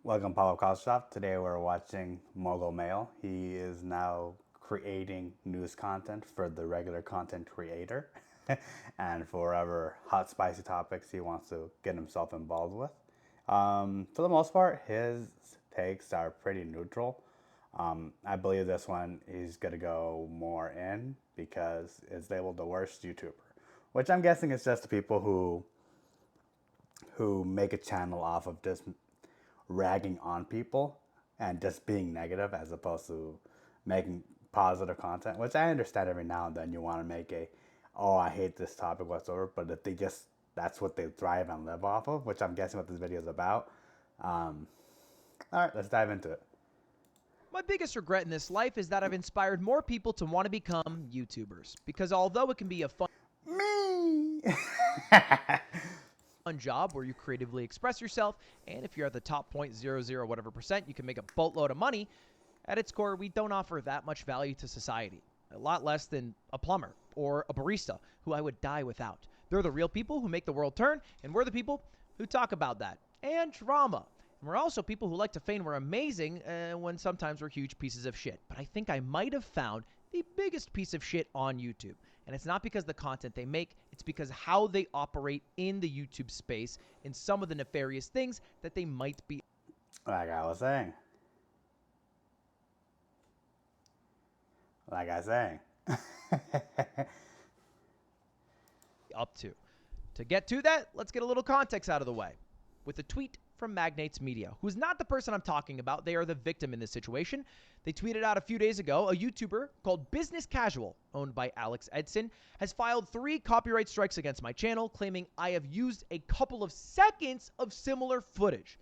Welcome, Paulo Kostov. Today we're watching Mogul Mail. He is now creating news content for the regular content creator and for whatever hot, spicy topics he wants to get himself involved with. For the most part, his takes are pretty neutral. I believe this one he's going to go more in because it's labeled the worst YouTuber, which I'm guessing is just the people who make a channel off of just ragging on people and just being negative as opposed to making positive content, which I understand every now and then you want to make oh, I hate this topic whatsoever, but if they just, that's what they thrive and live off of, which I'm guessing what this video is about. All right, let's dive into it. My biggest regret in this life is that I've inspired more people to want to become YouTubers. Because although it can be a fun job where you creatively express yourself, and if you're at the top 0.00 whatever percent, you can make a boatload of money, at its core, we don't offer that much value to society. A lot less than a plumber or a barista, who I would die without. They're the real people who make the world turn, and we're the people who talk about that. And drama. And we're also people who like to feign we're amazing when sometimes we're huge pieces of shit. But I think I might have found the biggest piece of shit on YouTube. And it's not because the content they make, it's because how they operate in the YouTube space and some of the nefarious things that they might be Like I was saying. up to. To get to that, let's get a little context out of the way. With a tweet from Magnates Media, who's not the person I'm talking about. They are the victim in this situation. They tweeted out a few days ago, a YouTuber called Business Casual, owned by Alex Edson, has filed 3 copyright strikes against my channel, claiming I have used a couple of seconds of similar footage.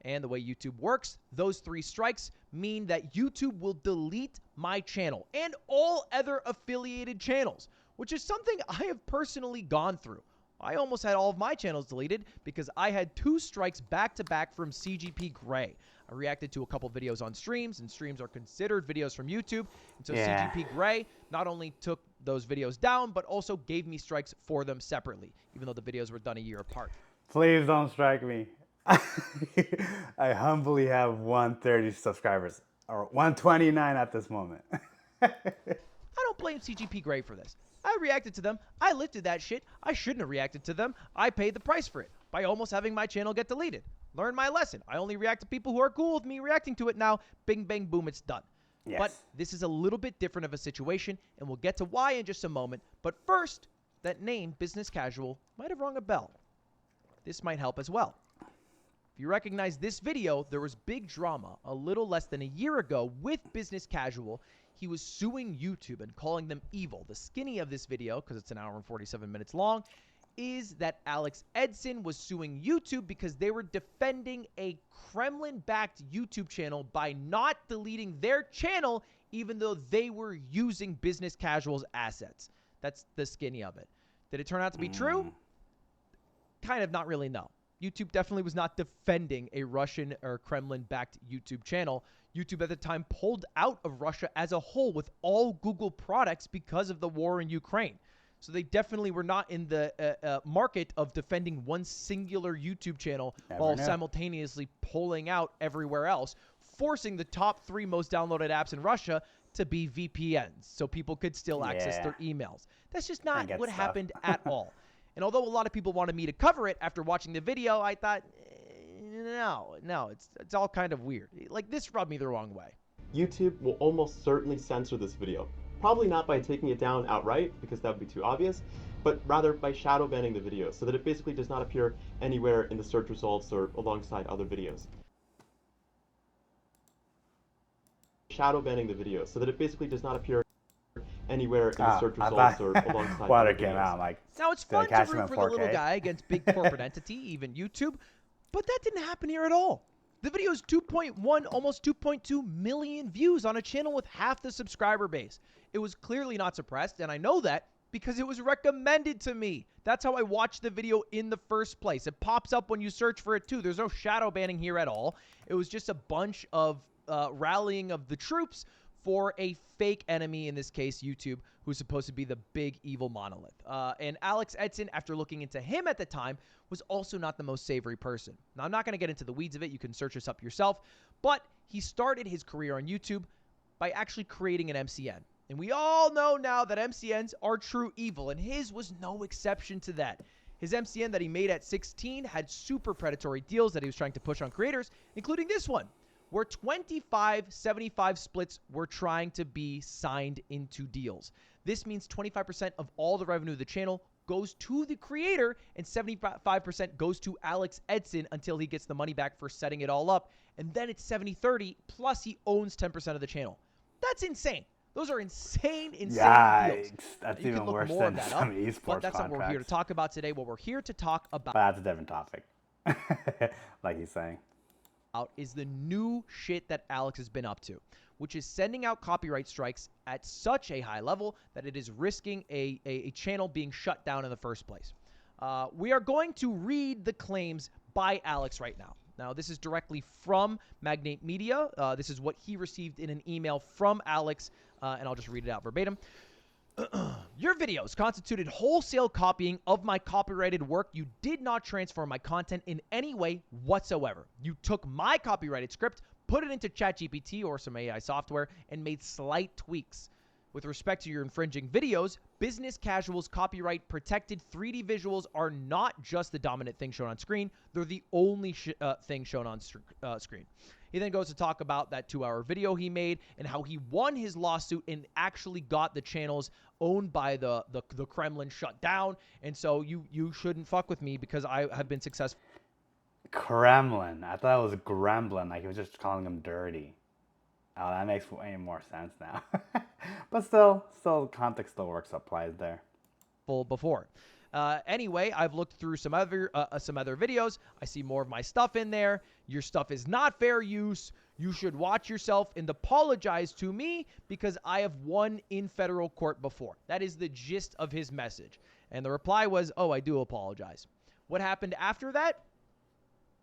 And the way YouTube works, those 3 strikes mean that YouTube will delete my channel and all other affiliated channels, which is something I have personally gone through. I almost had all of my channels deleted because I had 2 strikes back-to-back from CGP Grey. I reacted to a couple videos on streams, and streams are considered videos from YouTube. And so CGP Grey not only took those videos down, but also gave me strikes for them separately, even though the videos were done a year apart. Please don't strike me. I humbly have 130 subscribers, or 129 at this moment. I don't blame CGP Grey for this. I reacted to them. I lifted that shit. I shouldn't have reacted to them. I paid the price for it by almost having my channel get deleted. Learn my lesson. I only react to people who are cool with me reacting to it now. Bing, bang, boom, it's done. Yes. But this is a little bit different of a situation, and we'll get to why in just a moment. But first, that name, Business Casual, might have rung a bell. This might help as well. If you recognize this video, there was big drama a little less than a year ago with Business Casual. He was suing YouTube and calling them evil. The skinny of this video, because it's an hour and 47 minutes long, is that Alex Edson was suing YouTube because they were defending a Kremlin-backed YouTube channel by not deleting their channel even though they were using Business Casual's assets. That's the skinny of it. Did it turn out to be true? Kind of, not really, no. YouTube definitely was not defending a Russian or Kremlin-backed YouTube channel. YouTube at the time pulled out of Russia as a whole with all Google products because of the war in Ukraine. So they definitely were not in the market of defending one singular YouTube channel while simultaneously pulling out everywhere else, forcing the top 3 most downloaded apps in Russia to be VPNs so people could still access their emails. That's just not what happened at all. And although a lot of people wanted me to cover it after watching the video, I thought, no, it's all kind of weird. Like, this rubbed me the wrong way. YouTube will almost certainly censor this video. Probably not by taking it down outright, because that would be too obvious, but rather by shadow banning the video, so that it basically does not appear anywhere in the search results or alongside other videos. Shadow banning the video, so that it basically does not appear anywhere in the search results or alongside water came out, like, now it's fun to root for the little guy against big corporate entity, even YouTube, but that didn't happen here at all. The video is 2.1, almost 2.2 million views on a channel with half the subscriber base. It was clearly not suppressed, and I know that because it was recommended to me. That's how I watched the video in the first place. It pops up when you search for it too. There's no shadow banning here at all. It was just a bunch of rallying of the troops for a fake enemy, in this case YouTube, who's supposed to be the big evil monolith. And Alex Edson, after looking into him at the time, was also not the most savory person. Now, I'm not going to get into the weeds of it. You can search this up yourself. But he started his career on YouTube by actually creating an MCN. And we all know now that MCNs are true evil, and his was no exception to that. His MCN that he made at 16 had super predatory deals that he was trying to push on creators, including this one, where 25-75 splits were trying to be signed into deals. This means 25% of all the revenue of the channel goes to the creator and 75% goes to Alex Edson until he gets the money back for setting it all up. And then it's 70-30, plus he owns 10% of the channel. That's insane. Those are insane deals. That's you even can look worse more than of that some up, esports but that's not what we're here to contracts. talk about today. What we're here to talk about But that's a different topic, like he's saying. is the new shit that Alex has been up to, which is sending out copyright strikes at such a high level that it is risking a channel being shut down in the first place. We are going to read the claims by Alex right now. Now, this is directly from Magnate Media. This is what he received in an email from Alex, and I'll just read it out verbatim. Your videos constituted wholesale copying of my copyrighted work. You did not transform my content in any way whatsoever. You took my copyrighted script, put it into ChatGPT or some AI software, and made slight tweaks. With respect to your infringing videos, business casual's copyright protected 3D visuals are not just the dominant thing shown on screen. They're the only thing shown on screen. He then goes to talk about that 2-hour video he made and how he won his lawsuit and actually got the channels owned by the Kremlin shut down. And so you shouldn't fuck with me because I have been successful. Kremlin. I thought it was Gremlin, like he was just calling him dirty. Oh, that makes way more sense now. But still, context still works, applies there. Before. Anyway, I've looked through some other videos. I see more of my stuff in there. Your stuff is not fair use. You should watch yourself and apologize to me because I have won in federal court before. That is the gist of his message. And the reply was, oh, I do apologize. What happened after that?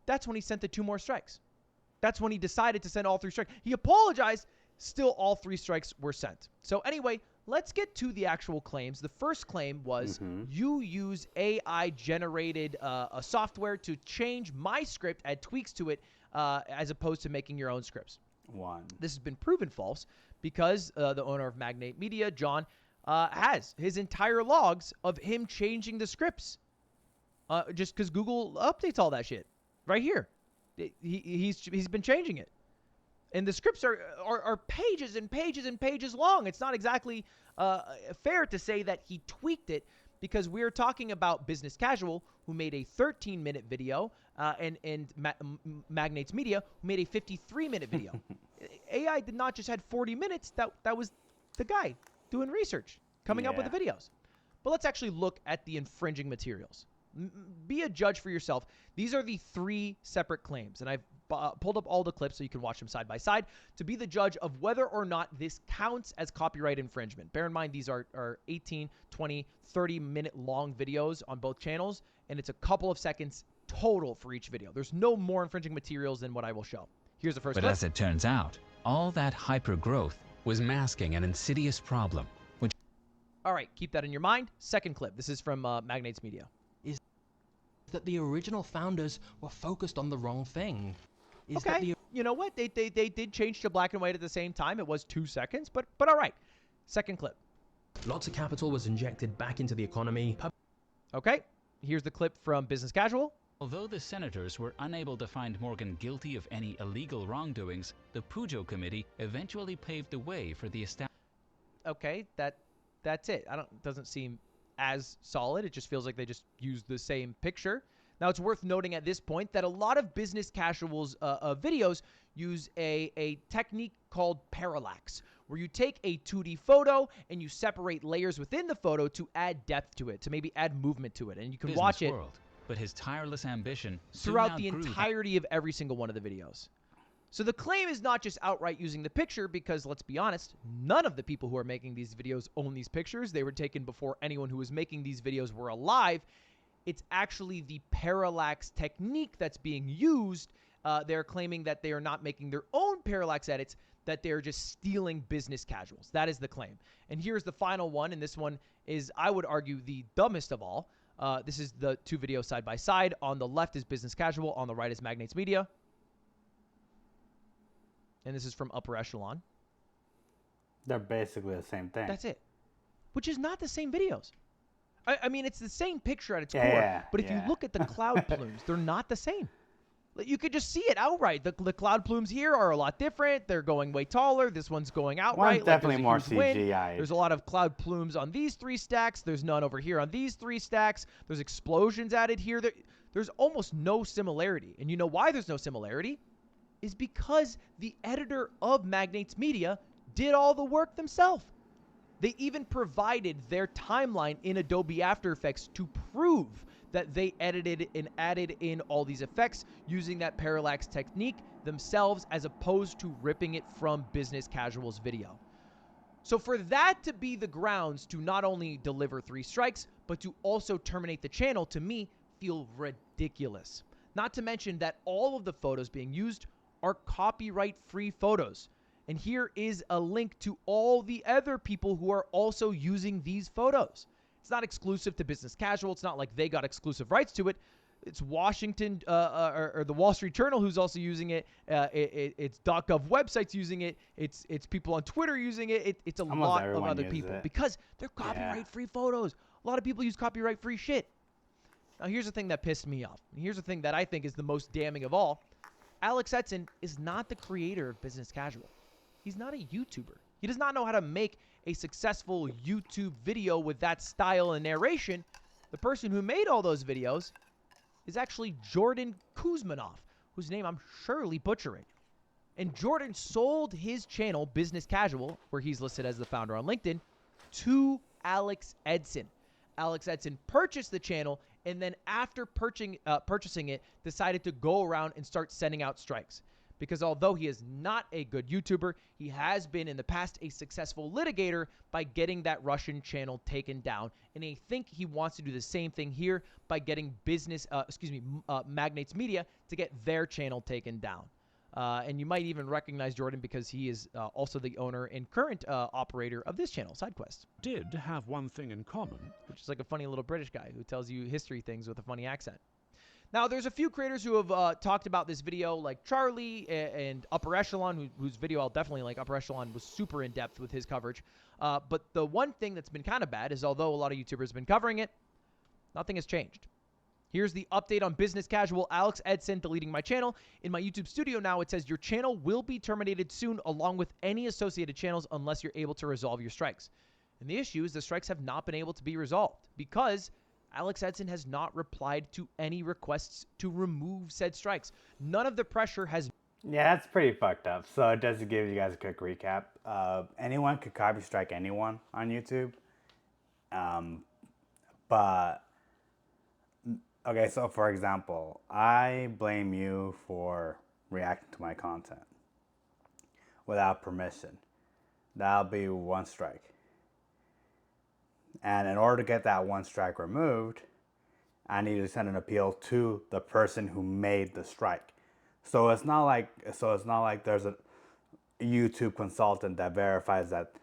That's when he sent the 2 more strikes. That's when he decided to send all 3 strikes. He apologized. Still, all 3 strikes were sent. So anyway, let's get to the actual claims. The first claim was you use AI-generated software to change my script, add tweaks to it, as opposed to making your own scripts. This has been proven false because the owner of Magnate Media, John, has his entire logs of him changing the scripts just because Google updates all that shit right here. He's been changing it. And the scripts are pages and pages and pages long. It's not exactly fair to say that he tweaked it because we're talking about Business Casual, who made a 13-minute video, and Magnate's Media, who made a 53-minute video. AI did not just had 40 minutes. That was the guy doing research, coming up with the videos. But let's actually look at the infringing materials. Be a judge for yourself. These are the 3 separate claims, and I've pulled up all the clips so you can watch them side by side to be the judge of whether or not this counts as copyright infringement. Bear in mind, these are 18, 20, 30-minute long videos on both channels, and it's a couple of seconds total for each video. There's no more infringing materials than what I will show. Here's the first clip. But as it turns out, all that hyper-growth was masking an insidious problem, which... All right, keep that in your mind. Second clip. This is from Magnate's Media. That the original founders were focused on the wrong thing. Okay, you know what? They did change to black and white at the same time. It was 2 seconds, but all right. Second clip. Lots of capital was injected back into the economy. Okay, here's the clip from Business Casual. Although the senators were unable to find Morgan guilty of any illegal wrongdoings, the Pujo Committee eventually paved the way for the establishment. Okay, that's it. Doesn't seem as solid. It just feels like they just used the same picture. Now, it's worth noting at this point that a lot of Business Casual's videos use a technique called parallax, where you take a 2D photo and you separate layers within the photo to add depth to it, to maybe add movement to it. And you can watch it but his tireless ambition throughout the entirety of every single one of the videos. So the claim is not just outright using the picture because, let's be honest, none of the people who are making these videos own these pictures. They were taken before anyone who was making these videos were alive. It's actually the parallax technique that's being used. They're claiming that they are not making their own parallax edits. that they're just stealing business casuals. That is the claim. And here's the final one, and this one is, I would argue, the dumbest of all. This is the two videos side by side. On the left is Business Casual. On the right is Magnates Media. And this is from Upper Echelon. They're basically the same thing. That's it. Which is not the same videos. I mean, it's the same picture at its core. Yeah, but if you look at the cloud plumes, they're not the same. You could just see it outright. The cloud plumes here are a lot different. They're going way taller. This one's going outright. One's definitely more huge wind. CGI. There's a lot of cloud plumes on these 3 stacks. There's none over here on these 3 stacks. There's explosions added here. There's almost no similarity. And you know why there's no similarity? Is because the editor of Magnates Media did all the work themselves. They even provided their timeline in Adobe After Effects to prove that they edited and added in all these effects using that parallax technique themselves, as opposed to ripping it from Business Casual's video. So for that to be the grounds to not only deliver 3 strikes, but to also terminate the channel, to me, feel ridiculous. Not to mention that all of the photos being used are copyright-free photos. And here is a link to all the other people who are also using these photos. It's not exclusive to Business Casual. It's not like they got exclusive rights to it. It's Washington or the Wall Street Journal who's also using it. It's .gov websites using it. It's people on Twitter using it. It's a lot of other people because they're copyright-free photos. A lot of people use copyright-free shit. Now, here's the thing that pissed me off. And here's the thing that I think is the most damning of all. Alex Edson is not the creator of Business Casual. He's not a YouTuber. He does not know how to make a successful YouTube video with that style and narration. The person who made all those videos is actually Jordan Kuzmanov, whose name I'm surely butchering. And Jordan sold his channel, Business Casual, where he's listed as the founder on LinkedIn, to Alex Edson. Alex Edson purchased the channel, and then after purchasing it, decided to go around and start sending out strikes. Because although he is not a good YouTuber, he has been in the past a successful litigator by getting that Russian channel taken down. And I think he wants to do the same thing here by getting Magnates Media to get their channel taken down. And you might even recognize Jordan because he is also the owner and current operator of this channel, SideQuest. Did have one thing in common. Which is like a funny little British guy who tells you history things with a funny accent. Now, there's a few creators who have talked about this video, like Charlie and Upper Echelon, whose video I'll definitely like. Upper Echelon was super in-depth with his coverage. But the one thing that's been kind of bad is, although a lot of YouTubers have been covering it, nothing has changed. Here's the update on Business Casual. Alex Edson deleting my channel. In my YouTube studio now, it says your channel will be terminated soon, along with any associated channels, unless you're able to resolve your strikes. And the issue is the strikes have not been able to be resolved because Alex Edson has not replied to any requests to remove said strikes. None of the pressure has... Yeah, that's pretty fucked up. So just to give you guys a quick recap, anyone could copy strike anyone on YouTube. But, okay, so for example, I blame you for reacting to my content without permission. That'll be 1 strike. And in order to get that 1 strike removed, I need to send an appeal to the person who made the strike. So it's not like there's a YouTube consultant that verifies that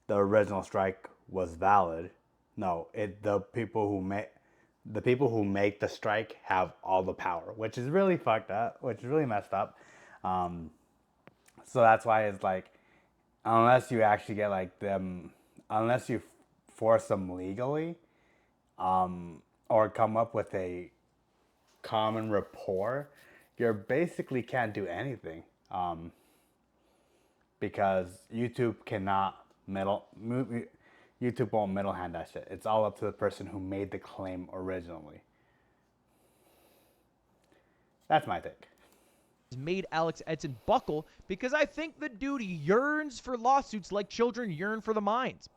the original strike was valid. No, the people who make the strike have all the power, which is really fucked up, which is really messed up. So that's why it's like, unless you actually get like them, unless you force them legally, or come up with a common rapport, you basically can't do anything, because YouTube won't middle hand that shit. It's all up to the person who made the claim originally. That's my take. Made Alex Edson buckle because I think the dude yearns for lawsuits like children yearn for the mines.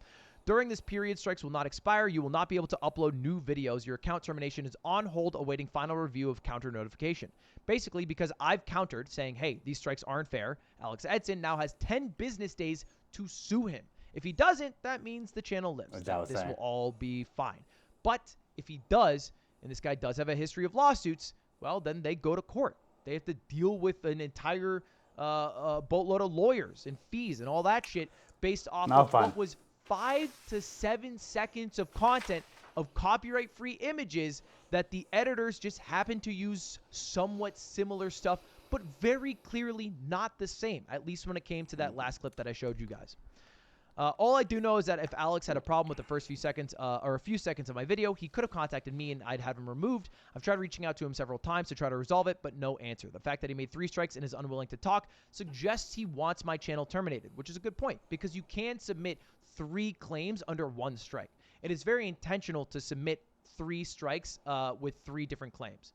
During this period, strikes will not expire. You will not be able to upload new videos. Your account termination is on hold awaiting final review of counter notification. Basically, because I've countered saying, hey, these strikes aren't fair, Alex Edson now has 10 business days to sue him. If he doesn't, that means the channel lives. This will all be fine. But if he does, and this guy does have a history of lawsuits, well, then they go to court. They have to deal with an entire a boatload of lawyers and fees and all that shit based off No of fun. what was 5 to 7 seconds of content of copyright-free images that the editors just happened to use somewhat similar stuff, but very clearly not the same, at least when it came to that last clip that I showed you guys. All I do know is that if Alex had a problem with the first few seconds or a few seconds of my video, he could have contacted me and I'd have him removed. I've tried reaching out to him several times to try to resolve it, but no answer. The fact that he made 3 strikes and is unwilling to talk suggests he wants my channel terminated, which is a good point because you can submit 3 claims under 1 strike. It is very intentional to submit 3 strikes with 3 different claims.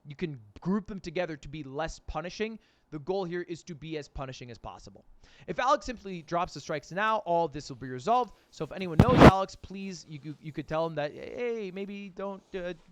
You can group them together to be less punishing. The goal here is to be as punishing as possible. If Alex simply drops the strikes now, all of this will be resolved. So if anyone knows Alex, please, you could tell him that, hey, maybe don't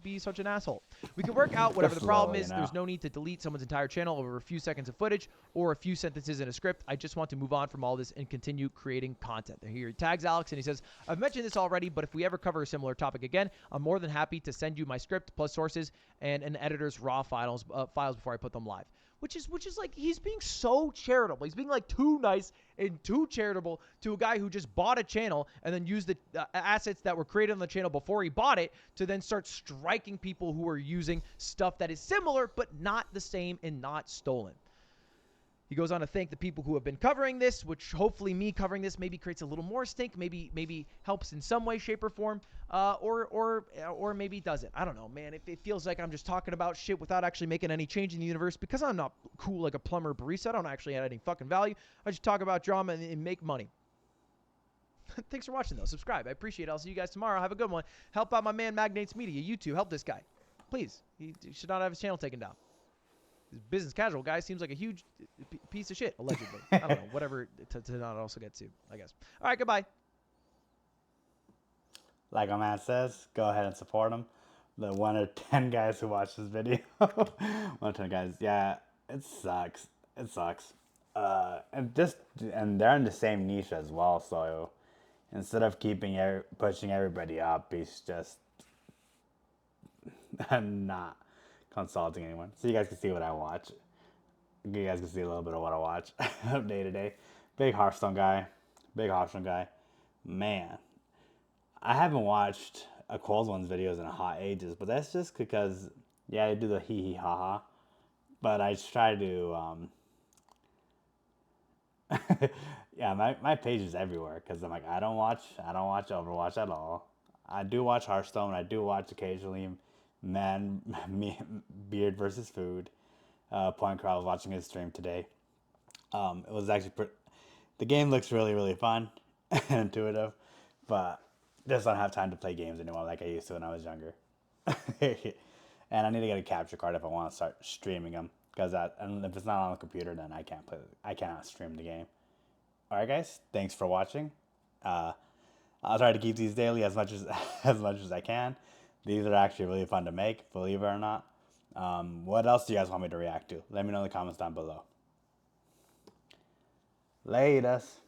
be such an asshole. We can work out whatever the problem is. There's no need to delete someone's entire channel over a few seconds of footage or a few sentences in a script. I just want to move on from all this and continue creating content. Here he tags Alex and he says, I've mentioned this already, but if we ever cover a similar topic again, I'm more than happy to send you my script plus sources and an editor's raw files before I put them live. Which is like, he's being so charitable. He's being like too nice and too charitable to a guy who just bought a channel and then used the assets that were created on the channel before he bought it to then start striking people who are using stuff that is similar but not the same and not stolen. He goes on to thank the people who have been covering this, which hopefully me covering this maybe creates a little more stink, maybe helps in some way, shape, or form, or maybe doesn't. I don't know, man. It feels like I'm just talking about shit without actually making any change in the universe because I'm not cool like a plumber or barista. I don't actually add any fucking value. I just talk about drama and make money. Thanks for watching, though. Subscribe. I appreciate it. I'll see you guys tomorrow. Have a good one. Help out my man, Magnates Media. YouTube. Help this guy. Please. He should not have his channel taken down. Business casual guy seems like a huge piece of shit, allegedly. I don't know, whatever to not also get to, I guess. All right, goodbye. Like my man says, go ahead and support him. The 1 or 10 guys who watch this video, 1 or 10 guys, yeah, it sucks. It sucks. And they're in the same niche as well. So instead of pushing everybody up, he's just not consulting anyone. So you guys can see what I watch. You guys can see a little bit of what I watch day to day. Big Hearthstone guy. Man, I haven't watched a Cold Ones videos in a hot ages, but that's just because, yeah, they do the hee hee ha ha. But I try to, yeah, my page is everywhere because I'm like, I don't watch Overwatch at all. I do watch Hearthstone. I do watch occasionally Beard versus Food. Point Crowd was watching his stream today. It was actually the game looks really, really fun and intuitive, but just don't have time to play games anymore like I used to when I was younger. And I need to get a capture card if I want to start streaming them, because if it's not on the computer, then I cannot stream the game. All right, guys, thanks for watching. I'll try to keep these daily as much as I can. These are actually really fun to make, believe it or not. What else do you guys want me to react to? Let me know in the comments down below. Latest.